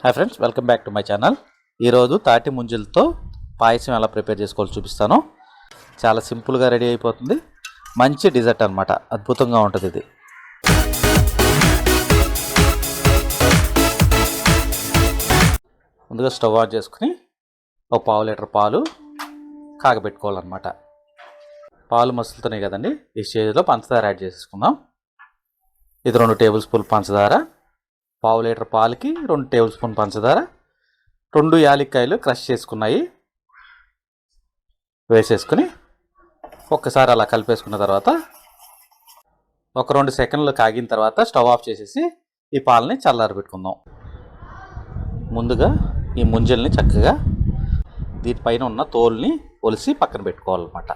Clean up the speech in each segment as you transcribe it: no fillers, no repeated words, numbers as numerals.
Hi friends, welcome back to my channel. ఈరోజు తాటి ముంజలతో పాయసం ఎలా ప్రిపేర్ చేసుకోవాలో చూపిస్తాను. చాలా సింపుల్గా రెడీ అయిపోతుంది. మంచి డిజర్ట్ అనమాట, అద్భుతంగా ఉంటుంది ఇది. ముందుగా స్టవ్ ఆన్ చేసుకుని ఒక పావు లీటర్ పాలు కాగబెట్టుకోవాలన్నమాట. పాలు మసులుతున్నాయి కదండి, ఈ స్టేజ్లో పంచదార యాడ్ చేసుకుందాం. ఇది 2 టేబుల్ స్పూన్ పంచదార, పావు లీటర్ పాలకి 2 టేబుల్ స్పూన్ పంచదార, 2 యాలక్కాయలు క్రష్ చేసుకున్నాయి వేసేసుకుని ఒక్కసారి అలా కలిపేసుకున్న తర్వాత ఒక 2 సెకండ్లు కాగిన తర్వాత స్టవ్ ఆఫ్ చేసేసి ఈ పాలని చల్లారబెట్టుకుందాం. ముందుగా ఈ ముంజల్ని చక్కగా దీనిపైన ఉన్న తోలుని ఒలిసి పక్కన పెట్టుకోవాలన్నమాట.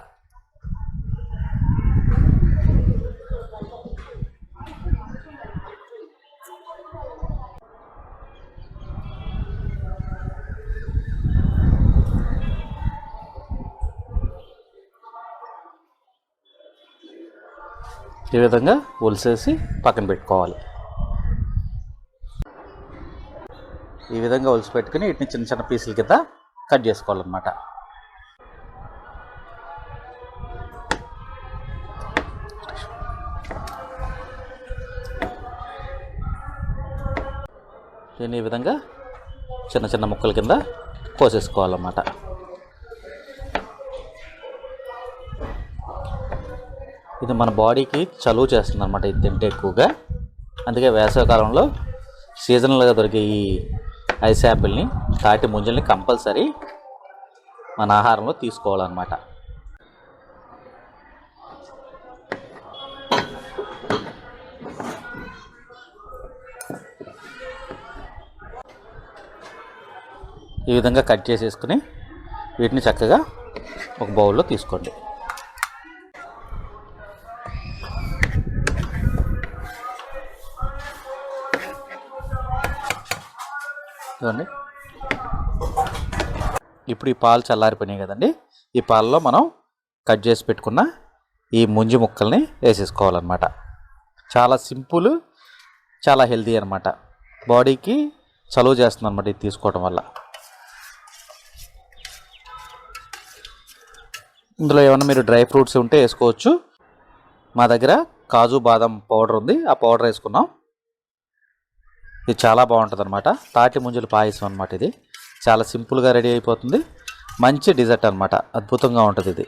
ఈ విధంగా ఒలిసేసి పక్కన పెట్టుకోవాలి. ఈ విధంగా ఒలిసి పెట్టుకుని వీటిని చిన్న చిన్న పీసుల కింద కట్ చేసుకోవాలన్నమాట. దీన్ని ఈ విధంగా చిన్న చిన్న ముక్కల కింద కోసేసుకోవాలన్నమాట. ఇది మన బాడీకి చలువ చేస్తుంది అనమాట, ఇది తింటే ఎక్కువగా. అందుకే వేసవికాలంలో సీజనల్గా దొరికే ఈ ఐస్ యాపిల్ని, తాటి ముంజల్ని కంపల్సరీ మన ఆహారంలో తీసుకోవాలన్నమాట. ఈ విధంగా కట్ చేసేసుకుని వీటిని చక్కగా ఒక బౌల్లో తీసుకోండి. చూడండి, ఇప్పుడు ఈ పాలు చల్లారిపోయినాయి కదండి. ఈ పాలలో మనం కట్ చేసి పెట్టుకున్న ఈ ముంజి ముక్కల్ని వేసేసుకోవాలన్నమాట. చాలా సింపుల్, చాలా హెల్తీ అనమాట. బాడీకి చలువ చేస్తుంది అనమాట ఇది తీసుకోవడం వల్ల. ఇందులో ఏమన్నా మీరు డ్రై ఫ్రూట్స్ ఉంటే వేసుకోవచ్చు. మా దగ్గర కాజు బాదం పౌడర్ ఉంది, ఆ పౌడర్ వేసుకున్నాం. ఇది చాలా బాగుంటుంది అనమాట. తాటి ముంజల పాయసం అనమాట. ఇది చాలా సింపుల్గా రెడీ అయిపోతుంది. మంచి డిజర్ట్ అనమాట, అద్భుతంగా ఉంటుంది ఇది.